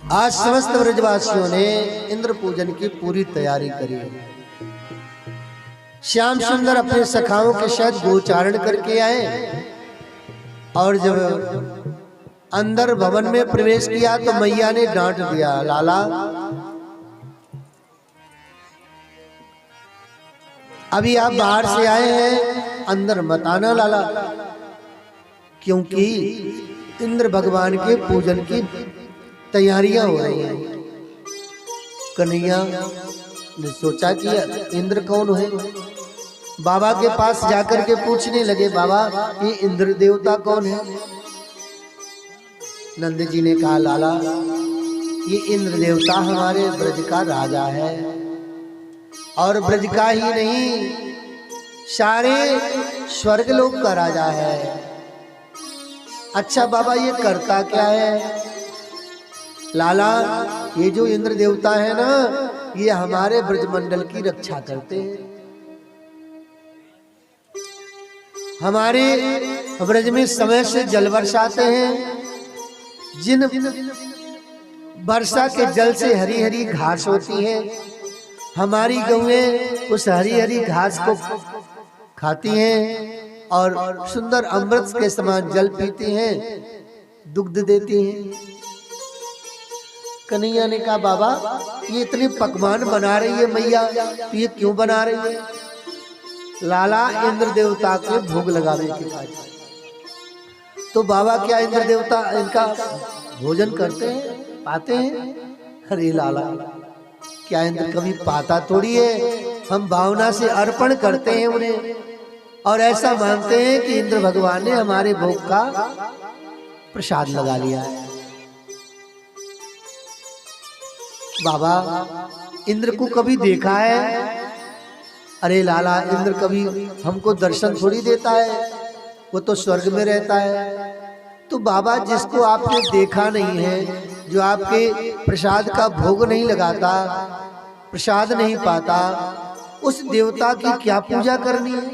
आज समस्त ब्रजवासियों ने इंद्र पूजन की पूरी तैयारी करी। श्याम सुंदर अपने सखाओं के साथ गोचारण करके आए और जब अंदर भवन में प्रवेश किया तो मैया ने डांट दिया, लाला अभी आप बाहर से आए हैं, अंदर मत आना लाला, क्योंकि इंद्र भगवान के पूजन की तैयारियां हो रही हैं। कन्हैया ने सोचा कि इंद्र कौन है, बाबा के पास जाकर के पूछने लगे, बाबा ये इंद्र देवता कौन है? नंद जी ने कहा, लाला ये इंद्र देवता हमारे ब्रज का राजा है, और ब्रज का ही नहीं सारे स्वर्गलोक का राजा है। अच्छा बाबा ये करता क्या है? लाला ये जो इंद्र देवता है ना, ये हमारे ब्रजमंडल की रक्षा करते हैं। हमारे ब्रज में समय से जल बरसाते हैं, जिन वर्षा के जल से हरी हरी घास होती है, हमारी गौएं उस हरी हरी घास को खाती हैं और सुंदर अमृत के समान जल पीती हैं, दुग्ध देती हैं। कन्हैया ने कहा, बाबा ये इतने पकवान बना रही है मैया, तो ये क्यों बना रही है? लाला इंद्र देवता के भोग लगाने के बाद। तो बाबा क्या इंद्र देवता इनका भोजन करते हैं, पाते हैं? अरे लाला क्या इंद्र कभी पाता थोड़ी है, हम भावना से अर्पण करते हैं उन्हें और ऐसा मानते हैं कि इंद्र भगवान ने हमारे भोग का प्रसाद लगा लिया है। बाबा इंद्र को कभी देखा है? अरे लाला इंद्र कभी हमको दर्शन थोड़ी देता है, वो तो स्वर्ग में रहता है। तो बाबा जिसको आपने देखा नहीं है, जो आपके प्रसाद का भोग नहीं लगाता, प्रसाद नहीं पाता, उस देवता की क्या पूजा करनी है?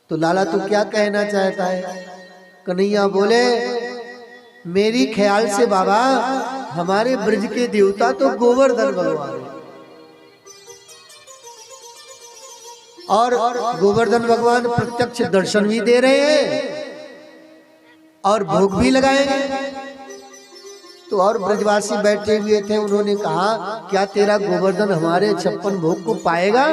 तो लाला तू क्या कहना चाहता है? कन्हैया बोले, मेरी ख्याल से बाबा हमारे ब्रज के देवता तो गोवर्धन भगवान है, और गोवर्धन भगवान प्रत्यक्ष दर्शन भी दे रहे हैं और भोग भी लगाएंगे। तो और ब्रजवासी बैठे हुए थे, उन्होंने कहा, क्या तेरा गोवर्धन हमारे 56 भोग को पाएगा?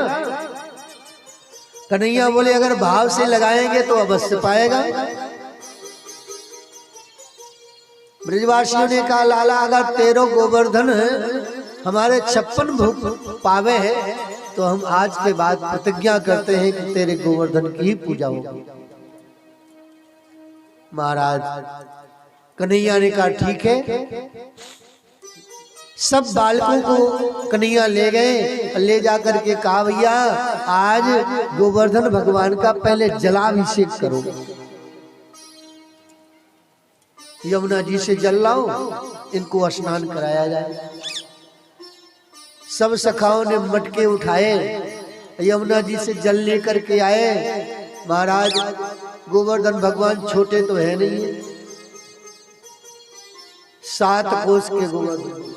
कन्हैया बोले, अगर भाव से लगाएंगे तो अवश्य पाएगा। ब्रजवासियों ने कहा, लाला अगर तेरो गोवर्धन हमारे 56 भोग पावे है तो हम आज के बाद प्रतिज्ञा करते हैं कि तेरे गोवर्धन की ही पूजा होगी। महाराज कन्हैया ने कहा, ठीक है। सब बालकों को कन्हैया ले गए, ले जाकर के कहा, भैया आज गोवर्धन भगवान का पहले जलाभिषेक करो, यमुना जी से जल लाओ, इनको स्नान कराया जाए। सब सखाओं ने मटके उठाए, यमुना जी से जल लेकर के आए। महाराज गोवर्धन भगवान छोटे तो है नहीं, 7 कोस के गोवर्धन,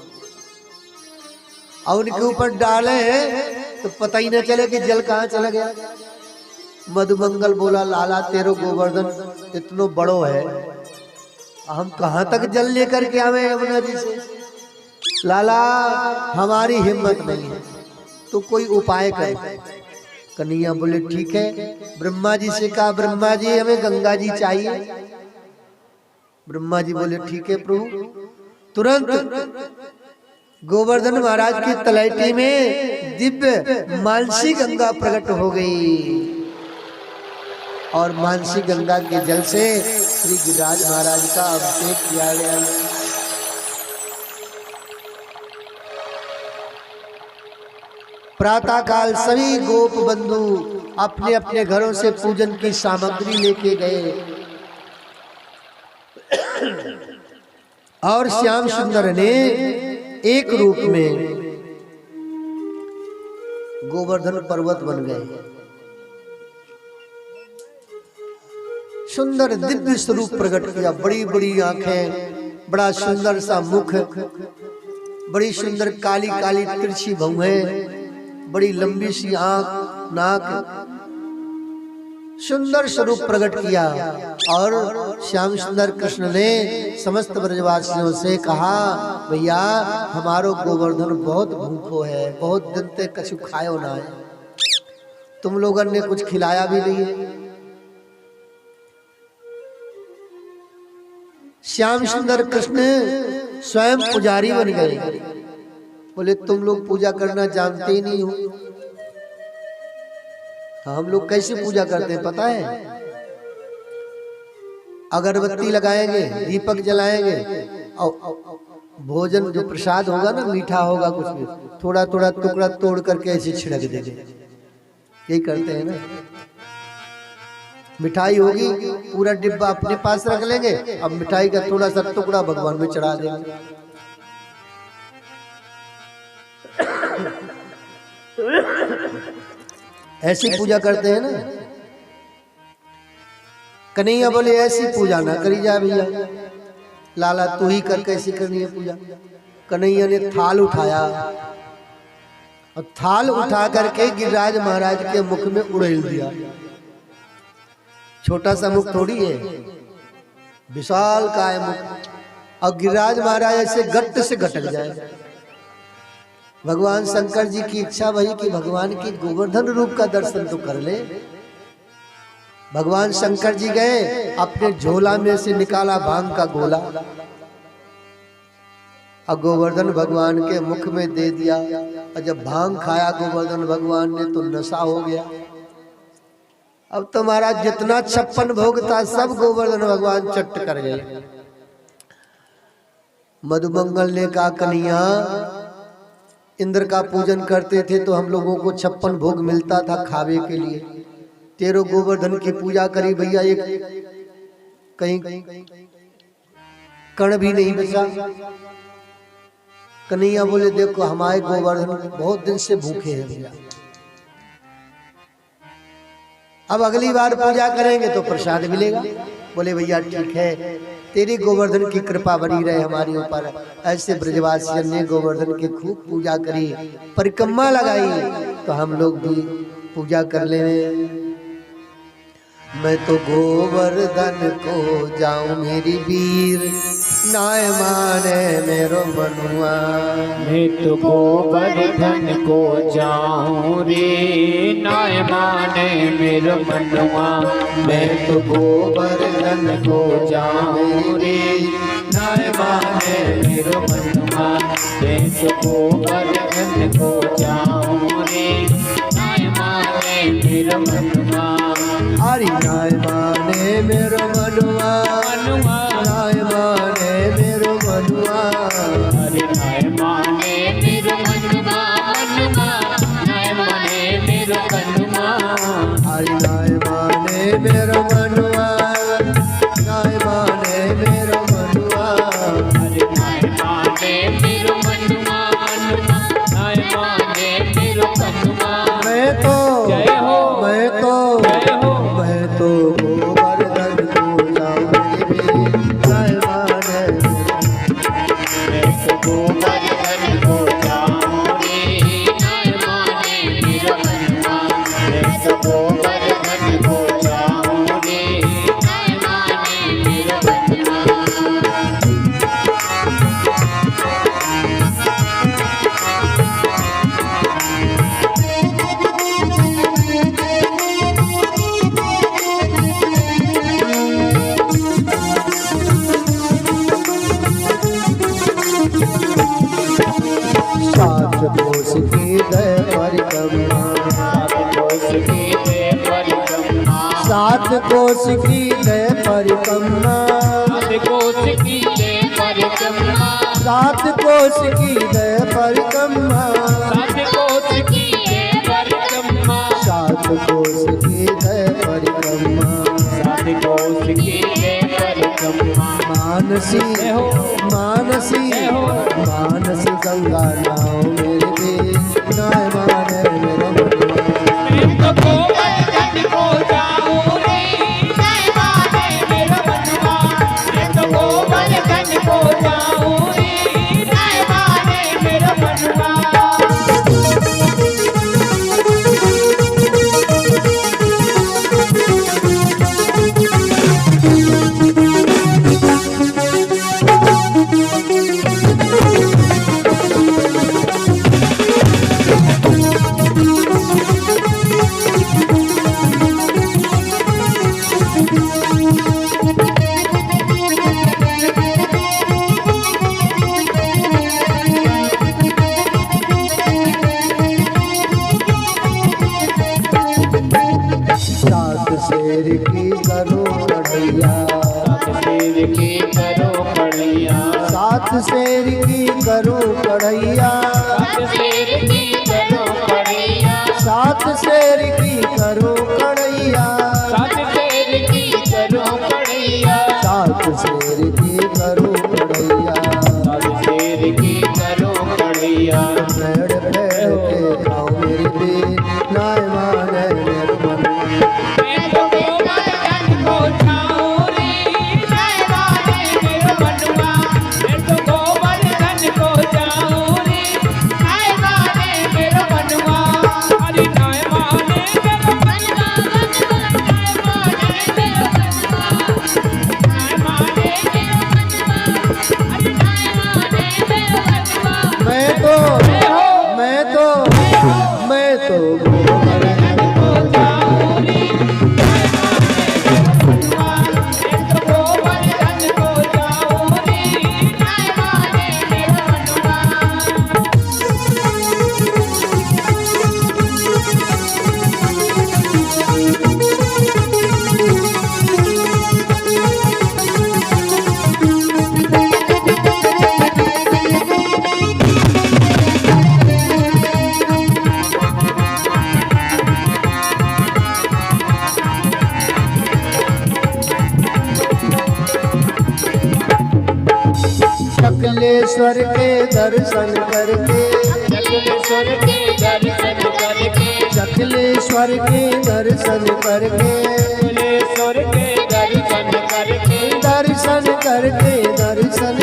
और उनके ऊपर डाले हैं तो पता ही न चले कि जल कहाँ चला गया। मधुमंगल बोला, लाला तेरो गोवर्धन इतनो बड़ो है, हम कहाँ तक जल लेकर के आवे यमुना जी से? लाला हमारी हिम्मत नहीं है, तो कोई उपाय कर। कन्हैया बोले, ठीक है। ब्रह्मा जी से कहा, ब्रह्मा जी हमें गंगा जी चाहिए। ब्रह्मा जी बोले, ठीक है प्रभु। तुरंत गोवर्धन महाराज की तलैटी में दिव्य मानसी गंगा प्रकट हो गई, और मानसी गंगा के जल से श्री गिरिराज महाराज का अभिषेक किया गया। प्रातः काल सभी गोप बंधु अपने अपने घरों से पूजन की सामग्री लेके गए, और श्याम सुंदर ने एक रूप में गोवर्धन पर्वत बन गए। सुंदर दिव्य स्वरूप प्रकट किया, बड़ी बड़ी आंखें, बड़ा सुंदर सा मुख, बड़ी सुंदर काली काली तिरछी भौहें, बड़ी लंबी सी आंख, नाक, सुंदर स्वरूप प्रकट किया। और श्याम सुंदर कृष्ण ने समस्त ब्रजवासियों से कहा, भैया हमारो गोवर्धन बहुत भूखो है, बहुत दिन तक कछु खायो ना है, तुम लोगों ने कुछ खिलाया भी नहीं है। श्याम सुंदर कृष्ण स्वयं पुजारी बन गए। बोले तुम लोग पूजा करना जानते ही नहीं हो। हम लोग कैसे पूजा करते हैं पता है? अगरबत्ती लगाएंगे, दीपक जलाएंगे और भोजन जो प्रसाद होगा ना, मीठा होगा, कुछ भी थोड़ा थोड़ा टुकड़ा तोड़ करके ऐसे छिड़क देंगे। यही करते हैं ना। मिठाई होगी, पूरा डिब्बा अपने पास रख लेंगे, अब मिठाई का थोड़ा सा टुकड़ा भगवान में चढ़ा देंगे। ऐसी पूजा करते हैं ना। कन्हैया बोले ऐसी पूजा ना करी जा भैया, लाला तू ही कर, कैसी करनी है पूजा। कन्हैया ने थाल उठाया और थाल उठा करके गिरिराज महाराज के मुख में उड़ेल दिया। छोटा सा मुख थोड़ी है, विशाल काय मुख, और गिरिराज महाराज ऐसे गट्ट से गटक जाए। भगवान शंकर जी की इच्छा वही कि भगवान की गोवर्धन रूप का दर्शन तो कर ले। भगवान शंकर जी गए, अपने झोला में से निकाला भांग का गोला और गोवर्धन भगवान के मुख में दे दिया। और जब भांग खाया गोवर्धन भगवान ने तो नशा हो गया। अब तुम्हारा जितना 56 भोग था सब गोवर्धन भगवान चट्ट कर गए। मधुमंगल ने कहा, कन्हैया इंद्र का पूजन करते थे तो हम लोगों को 56 भोग मिलता था खावे के लिए, तेरो गोवर्धन की पूजा करी भैया, एक कहीं कण भी नहीं बचा। कन्हैया बोले देखो हमारे गोवर्धन बहुत दिन से भूखे हैं भैया, अब अगली बार पूजा करेंगे तो प्रसाद मिलेगा। बोले भैया ठीक है, तेरी गोवर्धन की कृपा बनी रहे हमारे ऊपर। ऐसे ब्रजवासियों ने गोवर्धन की खूब पूजा करी, परिक्रमा लगाई, तो हम लोग भी पूजा कर ले। मैं तो गोवर्धन को जाऊं मेरी वीर, नाय माने मेरो मनुआ। मैं तो गोवर्धन को जाऊं रे, नाय माने मेरो मनुआ। मैं तो गोवर्धन को जाऊं रे, नाय माने मेरो मनुआ। मैं तो गोवर्धन को जाऊं रे, नाय माने मेरो मनुआ। हरि नाय माने मेरो मनुआ, नाय माने मेरो मनुआ। हरि नाय माने मेरो मनुआ, नाय माने मेरो मनुआ। हरि नाय माने मेरो मनुआ, नाय माने मेरो मनुआ। हरि नाय माने मेरो मनुआ, नाय माने मेरो मनुआ। मैं तो जय हो, मैं तो जय हो, मैं तो गोवर्धन को जाऊं मेरी वीर, नाय माने। मैं तो गोवर्धन को जाऊं रे, नाय माने मेरो मनुआ। मैं तो गोवर्धन को जाऊं रे, नाय माने मेरो मनुआ। सात कोस की दय परिक्रमा, सात कोस की दय परिक्रमा, सात कोस की दय परिक्रमा, सात कोस की दय परिक्रमा। मानसी मानसी मानसी गंगा नाव मेरे देश, नाय माने मेरा मनुआ। गोवर्धन को सात शेर की करूं कढ़ैया, सात शेर की करो कढ़ैया, सात शेर की करूं कढ़ैया, सात शेर की करो कढ़ैया, सात शेर की करूं कढ़ैया, सात शेर की करो कढ़ैया। पेड़ पेड़ के खाओ मेरी बीन, नाय माने मेरे मन। मैं तो गोवर्धन को जाऊं रे, नाय माने मेरो मनवा। मैं तो गोवर्धन को जाऊं रे, नाय माने मेरो मनवा। अरे नाय माने मेरो मनवा, नाय माने मेरो मनवा, नाय माने मेरो मनवा, अरे नाय माने मेरो मनवा। मैं तो गोवर्धन को जाऊं रे, गोवर्धन को जाऊं रे, नाय माने मेरो मनवा। सकलेश्वर के दर्शन करके, सकलेश्वर के दर्शन करके, सकलेश्वर के दर्शन करके, सकलेश्वर के दर्शन करके, दर्शन करके, दर्शन करके, दर्शन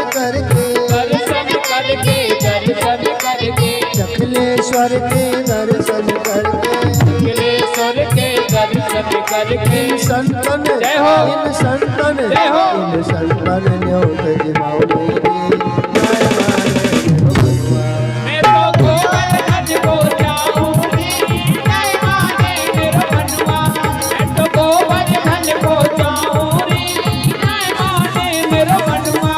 करके, दर्शन करके, सकलेश्वर के दर्शन करके, सकलेश्वर के दर्शन करके। इन संतन, जय हो। इन संतन, जय हो। इन संतन न्योत जिमाओ मेरी, नाय माने मेरो मनवा। मैं तो गोवर्धन को जाऊं रे, नाय माने मेरो मनवा। मैं तो गोवर्धन को जाऊं रे, नाय माने मेरो मनवा।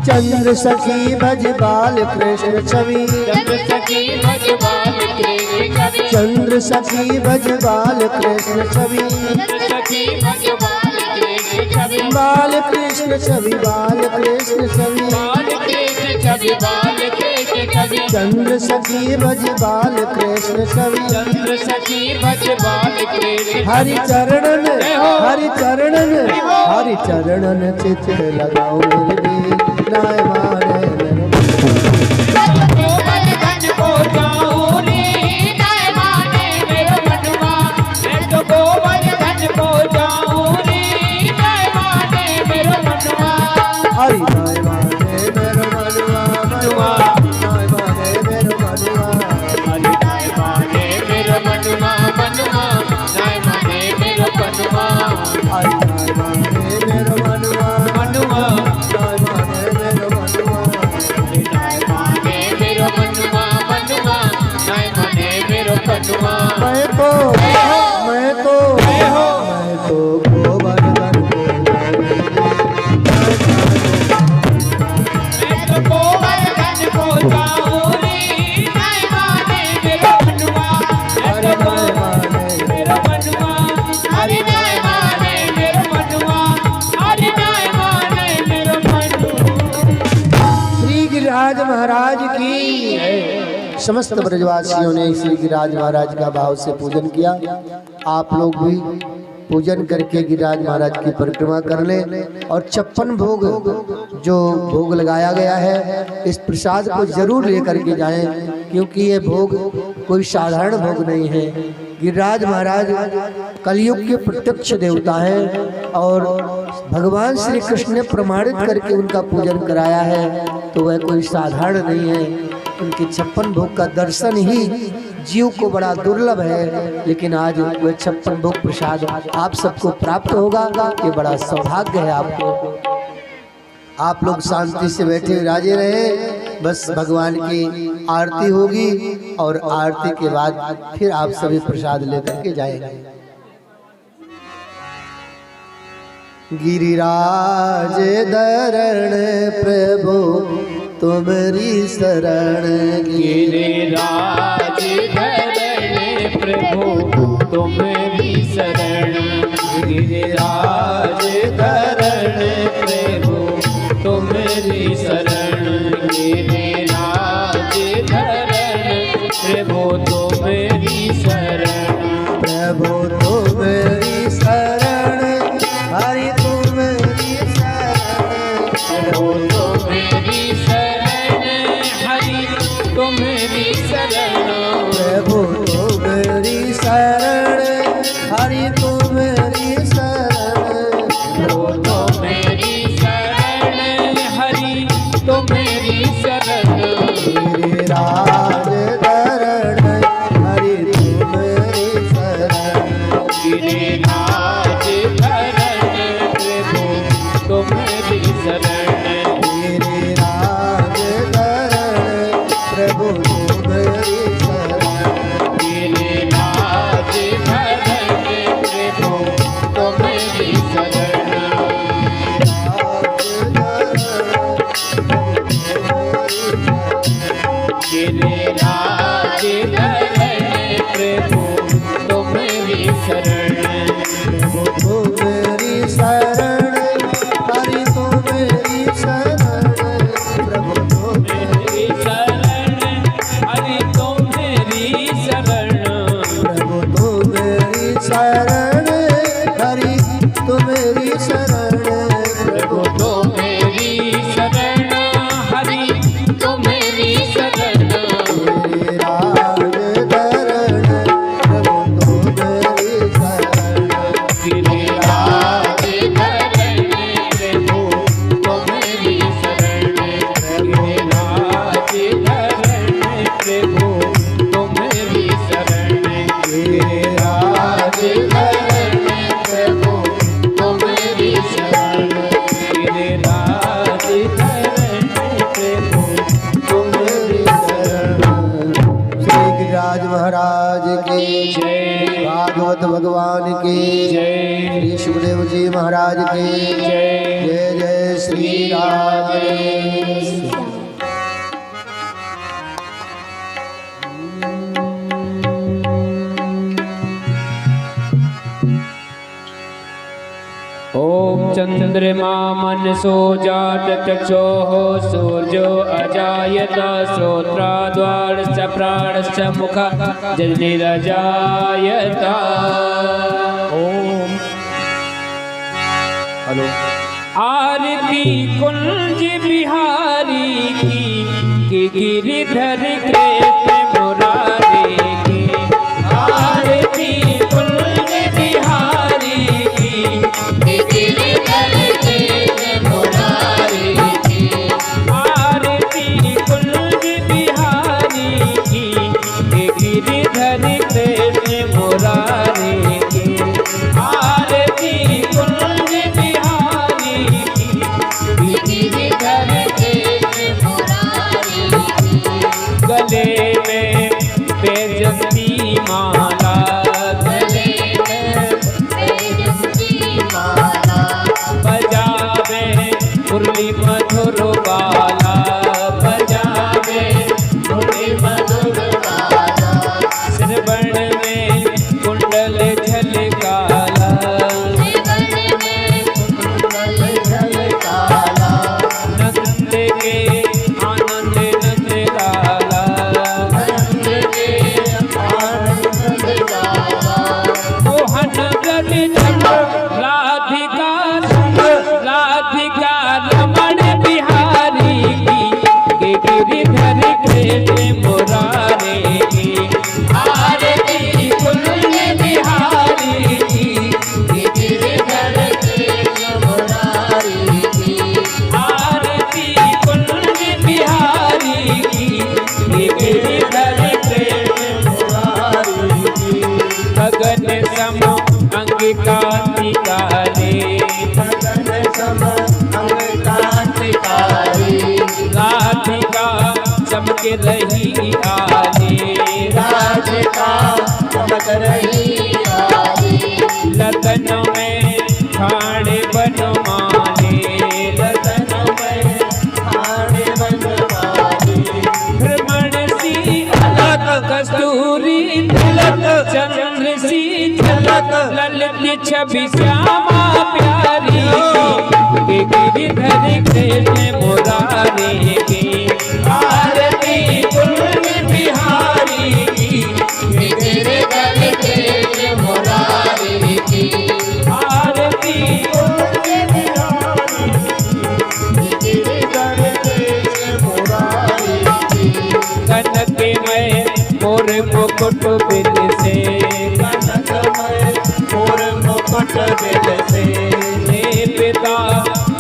चंद्र सखी भज बाल कृष्ण छवि, चंद्र सखी भगवान कृष्ण छवि, चंद्र सखी भज बाल कृष्ण छवि, चंद्र सखी भगवान कृष्ण छवि, बाल कृष्ण छवि, बाल कृष्ण छवि, बाल कृष्ण छवि, बाल कृष्ण छवि, चंद्र सखी भज बाल कृष्ण छवि, चंद्र सखी भगवान कृष्ण। हरि चरणन, हरि चरणन, हरि चरणन चित्र लगाओ मेरे भी, नाय माने मेरो गोवर्धन को जाऊं रे, नाय माने मेरो मनवा। मैं तो गोवर्धन को जाऊं रे, नाय माने मेरो मनवा। हरि नाय माने मेरो मनवा, मनवा नाय माने मेरो मनवा, हरि नाय माने मेरो मनवा, मनवा नाय माने मेरो मनवा। हरि नाय माने मेरो मनवा, मनवा नाय माने मेरो मनवा, हरि नाय माने मेरो मनवा, मनवा नाय माने मेरो मनवा। मैं तो गोवर्धन को मैं तो गोवर्धन को जाऊं रे, नाय माने मेरो मनवा। मैं तो गोवर्धन मेरो मनवा, हरि नाय माने मेरो मनवा, हरि नाय माने मेरो मनवा। श्री गिरिराज महाराज की। समस्त ब्रजवासियों ने श्री गिरिराज महाराज का भाव से पूजन किया। आप लोग भी पूजन करके गिरिराज महाराज की परिक्रमा कर लें और 56 भोग जो भोग लगाया गया है इस प्रसाद को जरूर लेकर के जाएं, क्योंकि ये भोग कोई साधारण भोग नहीं है। गिरिराज महाराज कलयुग के प्रत्यक्ष देवता हैं और भगवान श्री कृष्ण ने प्रमाणित करके उनका पूजन कराया है, तो वह कोई साधारण नहीं है। उनके 56 भोग का दर्शन ही जीव को बड़ा दुर्लभ है, लेकिन आज वह 56 भोग प्रसाद आप सबको प्राप्त होगा। ये बड़ा सौभाग्य है आपको। आप लोग शांति से बैठे राजे रहे, बस भगवान की आरती होगी और आरती के बाद फिर आप सभी प्रसाद लेकर के जाएंगे। गिरिराज धरण प्रभु तुम्हारी शरण, गिरिराज धरण प्रभु तुम्हारी शरण, गिरिराज धरण प्रभु तुम्हारी शरण, गिरिराज धरण प्रभु तुम्हारी शरण, प्रभु तुम्हारी शरण, हरि तुम्हारी शरण, प्रभु तुम्हारी शरण, हरि तुम्हारी शरण, प्रभु तुम्हारी शरण, हरि तुम्हारी शरण, प्रभु तुम्हारी शरण, हरि तुम्हारी शरण, गिरिराज धरण हरि तुम्हारी शरण, गिरिराज धरण प्रभु तुम्हारी शरण, गिरिराज धरण प्रभु तुम्हारी शरण, गिरिराज धरण प्रभु तुम्हारी शरण, गिरिराज धरण प्रभु तुम्हारी शरण, तुम्हारी शरण, हरि तुम्हारी शरण, प्रभु तुम्हारी शरण, हरि तुम्हारी शरण, प्रभु तुम्हारी शरण, हरि तुम्हारी शरण, प्रभु तुम्हारी शरण, हरि तुम्हारी शरण, गिरिराज धरण प्रभु तुम्हारी शरण, गिरिराज धरण प्रभु तुम्हारी शरण, गिरिराज धरण प्रभु तुम्हारी शरण, गिरिराज धरण प्रभु तुम्हारी शरण, गिरिराज धरण प्रभु तुम्हारी शरण। श्री गिरिराज महाराज की जय, भागवत भगवान की जय, श्री सुखदेव जी महाराज की जय, जय जय श्री राधे। ओम चंद्रमा मनसो जात चक्षुः सूर्यो अजायत श्रोत्राद्वारश्च प्राणश्च मुखः जनिरजायत। ओम हेलो आरती कुंज बिहारी की गिरिधर कृष्ण मुरारी की, आरती कुंज बिहारी की गिरिधर कृष्ण मुरारी की, आरती कुंज बिहारी की गिरिधर कृष्ण मुरारी की, आरती कुंज बिहारी की गिरिधर कृष्ण मुरारी की, गले में बेजती माला, गले में बेजती माला, बजावे मुरली मधुर बाला, बजावे मुरली मधुर बाला, श्रवण में कुंडल झलकाला, श्रवण में कुंडल झलकाला, नंद के आनंद नंद गाला, नंद के आनंद गाला, मोहन व्रत चंद्र राधिका संग, राधिका रमण बिहारी की गिरिधर कृष्ण मुरारी की, आरती कुंज बिहारी की गिरिधर कृष्ण मुरारी की, आरती कुंज बिहारी की रही आली, राज का चमक रही आली, लतन में ठाणे बनमाले, लतन में ठाणे बनमाले, भ्रमण सी अलग कस्तूरी तिलक, चंद्र सी झलक ललित छवि श्यामा प्यारी, के गिरिधर कृष्ण मुरारी की, आरती कुंज बिहारी की, के गिरिधर कृष्ण मुरारी की, आरती कुंज बिहारी की, गिरिधर कृष्ण मुरारी की, कनकमय मोर मुकुट बिल से, कनकमय मोर मुकुट बिल से, देवता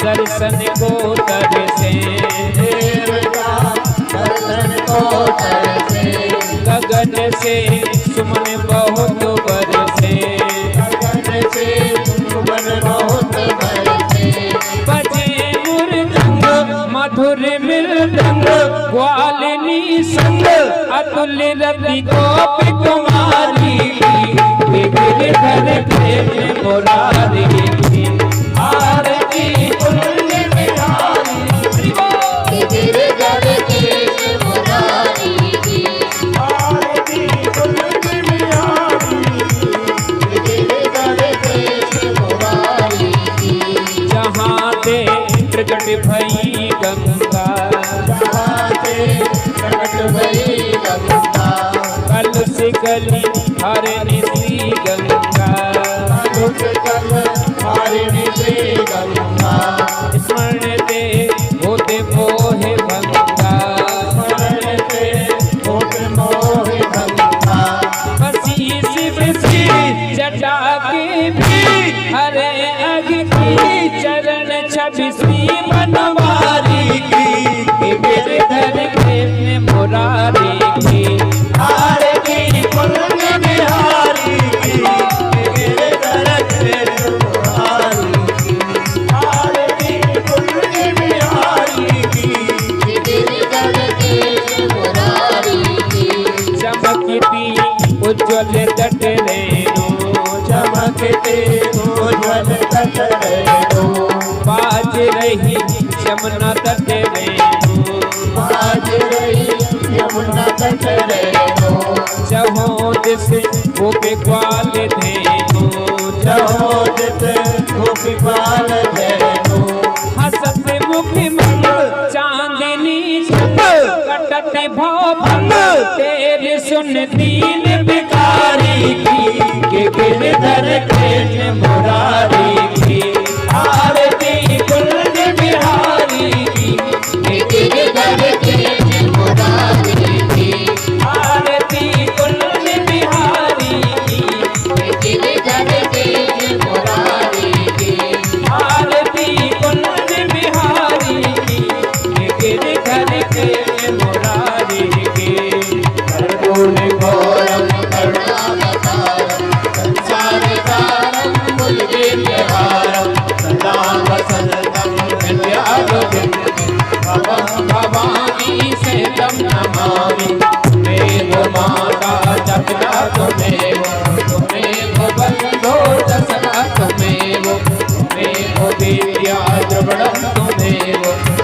दर्शन को तरसे, देवता दर्शन को तरसे, गगन से सुमन बहुत बरसे, गगन से सुमन बहुत बरसे, बजे मृदंग मधुर मृदंग, ग्वालिनी संग अतुल्य रवि गोप कुमारी, गिरिधर कृष्ण मुरारी की, आरती कुंज बिहारी, गिरिधर कृष्ण मुरारी की, आरती कुंज बिहारी की, गिरिधर कृष्ण मुरारी की, जहाँ ते प्रकट भई गंगा, जहाँ से प्रकट भई गंगा, कलुष गली हरनि श्री गंगा, अनुज जल हारिणी श्री गंगा, स्मरण ते होते मोहे भंगा, स्मरण से होत मोह भंगा, बसी शिव सी जटा के भी, हरे अग की चरण छवि श्री बनवारी की, गिरिधर कृष्ण मुरारी की, आरती कुंज बिहारी की, गिरिधर कृष्ण मुरारी की, आरती कुंज बिहारी की, गिरिधर कृष्ण मुरारी की, चमकती उज्ज्वल तट रेणु, चमकते उज्ज्वल तट रेणु, बाज रही यमुना तट रेणु, बाज रही यमुना तट रेणु, चहों दिस गोपी ग्वाल धेनु, चहोदित गोपीपाल धेनु, हसत मुख मंग चांदनी छत, कटत भवभंग तेरे सुन दीन बिकारी की, के गिरधर कृष्ण मुरारी की, आरती कुंज बिहारी की, के गिरधर कृष्ण मुरारी की, आरती कुंज बिहारी की, के गिरधर कृष्ण मुरारी की, आरती कुंज बिहारी की, के गिरधर कृष्ण मुरारी की, कर्पूर घोरम करुणावतारम, संसार सारम मूलवेद्यहारम, सदा वसंतम हृदयारविंदे, भवानी से तम नमामि, तुमेव माता जगदा तुमेव, तुमेव बंधो दसरा तुमेव, तुमेव विद्या द्रविणं तुमेव,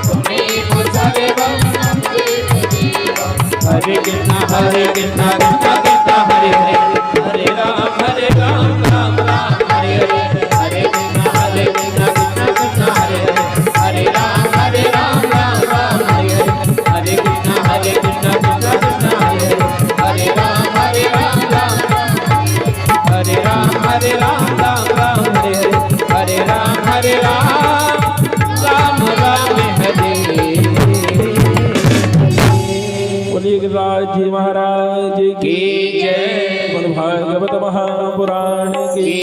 तुमेव सर्वं मम देव। हरे कृष्णा कृष्णा कृष्णा हरे हरे, हरे राम राम राम हरे हरे, हरे कृष्णा कृष्णा कृष्णा हरे हरे, हरे राम राम राम हरे हरे, हरे कृष्णा कृष्णा कृष्णा हरे हरे, हरे राम राम, हरे राम राम हरे हरे, हरे राम हरे बोलिए गिरिराज जी महाराज की की जय। बोल भागवत महापुराण की